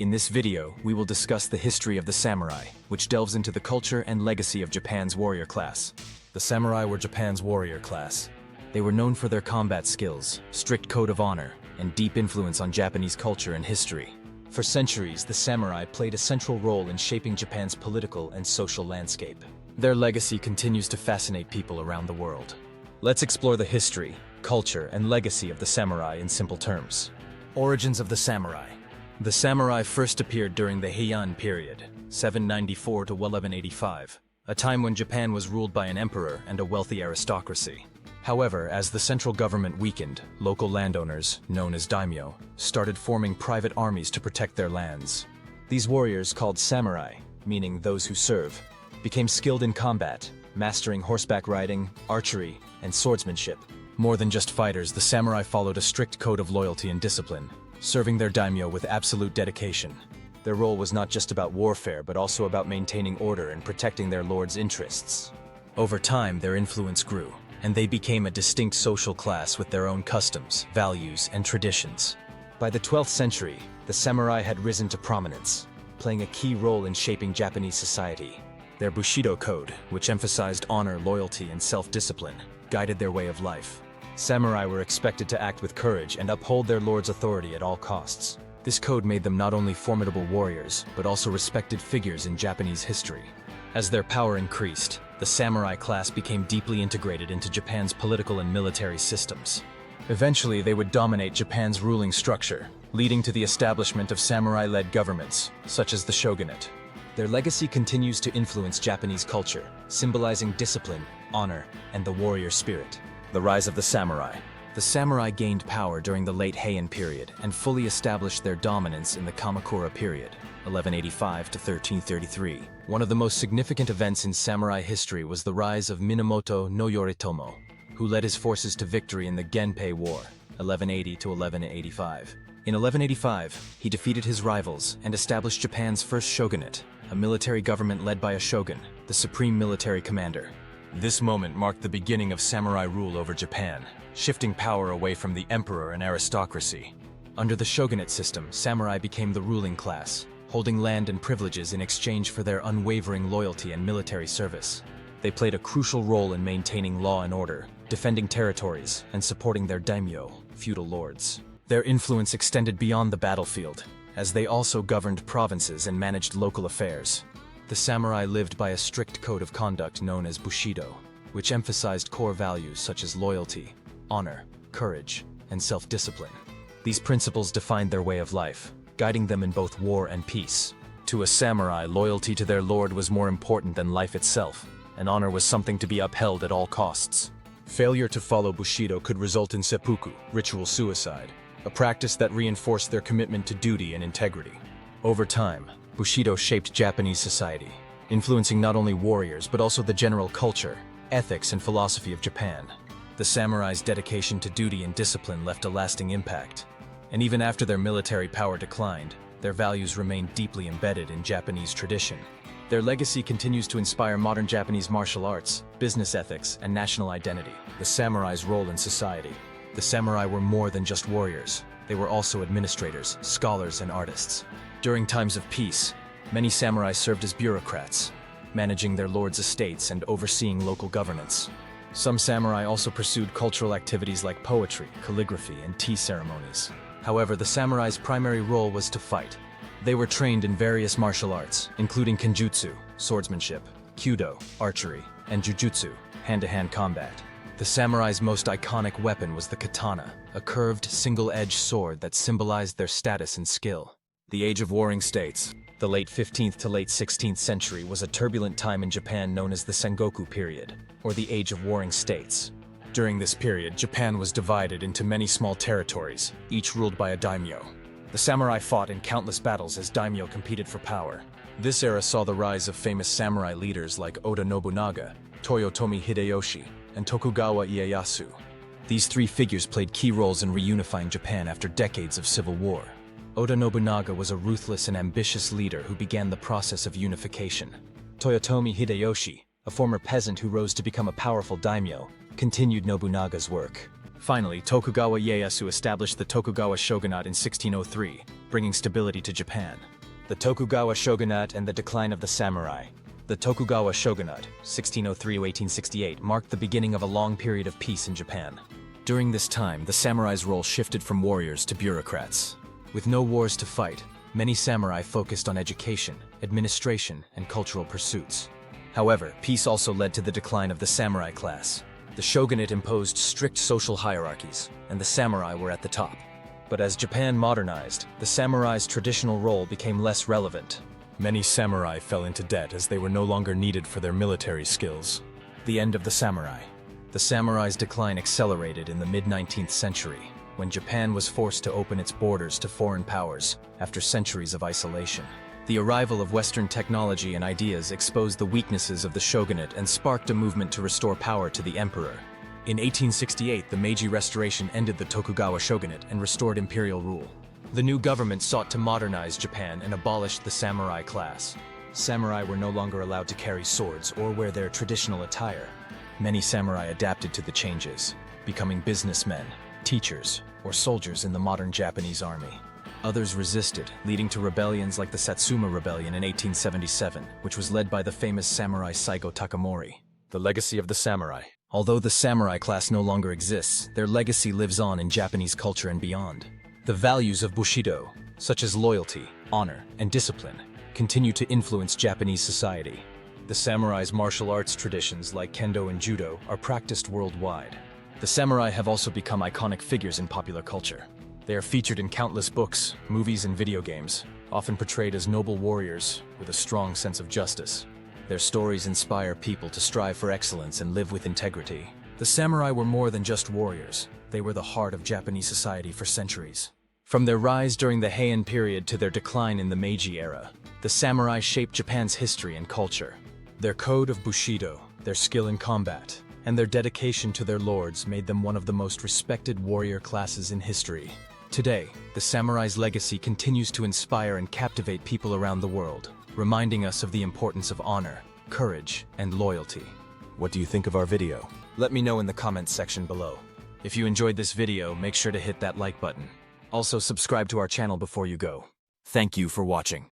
In this video, we will discuss the history of the samurai, which delves into the culture and legacy of Japan's warrior class. The samurai were Japan's warrior class. They were known for their combat skills, strict code of honor, and deep influence on Japanese culture and history. For centuries, the samurai played a central role in shaping Japan's political and social landscape. Their legacy continues to fascinate people around the world. Let's explore the history, culture, and legacy of the samurai in simple terms. Origins of the samurai. The samurai first appeared during the Heian period, 794 to 1185, a time when Japan was ruled by an emperor and a wealthy aristocracy. However, as the central government weakened, local landowners, known as daimyo, started forming private armies to protect their lands. These warriors, called samurai, meaning those who serve, became skilled in combat, mastering horseback riding, archery, and swordsmanship. More than just fighters, the samurai followed a strict code of loyalty and discipline, serving their daimyo with absolute dedication. Their role was not just about warfare, but also about maintaining order and protecting their lord's interests. Over time, their influence grew, and they became a distinct social class with their own customs, values, and traditions. By the 12th century, the samurai had risen to prominence, playing a key role in shaping Japanese society. Their Bushido code, which emphasized honor, loyalty, and self-discipline, guided their way of life. Samurai were expected to act with courage and uphold their lord's authority at all costs. This code made them not only formidable warriors, but also respected figures in Japanese history. As their power increased, the samurai class became deeply integrated into Japan's political and military systems. Eventually, they would dominate Japan's ruling structure, leading to the establishment of samurai-led governments, such as the shogunate. Their legacy continues to influence Japanese culture, symbolizing discipline, honor, and the warrior spirit. The rise of the samurai. The samurai gained power during the late Heian period and fully established their dominance in the Kamakura period, 1185 to 1333. One of the most significant events in samurai history was the rise of Minamoto no Yoritomo, who led his forces to victory in the Genpei War, 1180 to 1185. In 1185, he defeated his rivals and established Japan's first shogunate, a military government led by a shogun, the supreme military commander. This moment marked the beginning of samurai rule over Japan, shifting power away from the emperor and aristocracy. Under the shogunate system, samurai became the ruling class, holding land and privileges in exchange for their unwavering loyalty and military service. They played a crucial role in maintaining law and order, defending territories, and supporting their daimyo, feudal lords. Their influence extended beyond the battlefield, as they also governed provinces and managed local affairs. The samurai lived by a strict code of conduct known as Bushido, which emphasized core values such as loyalty, honor, courage, and self-discipline. These principles defined their way of life, guiding them in both war and peace. To a samurai, loyalty to their lord was more important than life itself, and honor was something to be upheld at all costs. Failure to follow Bushido could result in seppuku, ritual suicide, a practice that reinforced their commitment to duty and integrity. Over time, Bushido shaped Japanese society, influencing not only warriors but also the general culture, ethics, and philosophy of Japan. The samurai's dedication to duty and discipline left a lasting impact, and even after their military power declined, their values remained deeply embedded in Japanese tradition. Their legacy continues to inspire modern Japanese martial arts, business ethics, and national identity. The samurai's role in society. The samurai were more than just warriors. They were also administrators, scholars, and artists. During times of peace, many samurai served as bureaucrats, managing their lord's estates and overseeing local governance. Some samurai also pursued cultural activities like poetry, calligraphy, and tea ceremonies. However, the samurai's primary role was to fight. They were trained in various martial arts, including kenjutsu, swordsmanship, kyudo, archery, and jujutsu, hand-to-hand combat. The samurai's most iconic weapon was the katana, a curved, single-edged sword that symbolized their status and skill. The Age of Warring States. The late 15th to late 16th century was a turbulent time in Japan known as the Sengoku period, or the Age of Warring States. During this period, Japan was divided into many small territories, each ruled by a daimyo. The samurai fought in countless battles as daimyo competed for power. This era saw the rise of famous samurai leaders like Oda Nobunaga, Toyotomi Hideyoshi, and Tokugawa Ieyasu. These three figures played key roles in reunifying Japan after decades of civil war. Oda Nobunaga was a ruthless and ambitious leader who began the process of unification. Toyotomi Hideyoshi, a former peasant who rose to become a powerful daimyo, continued Nobunaga's work. Finally, Tokugawa Ieyasu established the Tokugawa shogunate in 1603, bringing stability to Japan. The Tokugawa shogunate and the decline of the samurai. The Tokugawa shogunate, 1603–1868, marked the beginning of a long period of peace in Japan. During this time, the samurai's role shifted from warriors to bureaucrats. With no wars to fight, many samurai focused on education, administration, and cultural pursuits. However, peace also led to the decline of the samurai class. The shogunate imposed strict social hierarchies, and the samurai were at the top. But as Japan modernized, the samurai's traditional role became less relevant. Many samurai fell into debt as they were no longer needed for their military skills. The end of the samurai. The samurai's decline accelerated in the mid-19th century, when Japan was forced to open its borders to foreign powers after centuries of isolation. The arrival of Western technology and ideas exposed the weaknesses of the shogunate and sparked a movement to restore power to the emperor. In 1868, the Meiji Restoration ended the Tokugawa shogunate and restored imperial rule. The new government sought to modernize Japan and abolished the samurai class. Samurai were no longer allowed to carry swords or wear their traditional attire. Many samurai adapted to the changes, becoming businessmen, teachers, or soldiers in the modern Japanese army. Others resisted, leading to rebellions like the Satsuma Rebellion in 1877, which was led by the famous samurai Saigo Takamori. The legacy of the samurai. Although the samurai class no longer exists, their legacy lives on in Japanese culture and beyond. The values of Bushido, such as loyalty, honor, and discipline, continue to influence Japanese society. The samurai's martial arts traditions like kendo and judo are practiced worldwide. The samurai have also become iconic figures in popular culture. They are featured in countless books, movies, and video games, often portrayed as noble warriors with a strong sense of justice. Their stories inspire people to strive for excellence and live with integrity. The samurai were more than just warriors. They were the heart of Japanese society for centuries. From their rise during the Heian period to their decline in the Meiji era, the samurai shaped Japan's history and culture. Their code of Bushido, their skill in combat, and their dedication to their lords made them one of the most respected warrior classes in history. Today, the samurai's legacy continues to inspire and captivate people around the world, reminding us of the importance of honor, courage, and loyalty. What do you think of our video? Let me know in the comments section below. If you enjoyed this video, make sure to hit that like button. Also, subscribe to our channel before you go. Thank you for watching.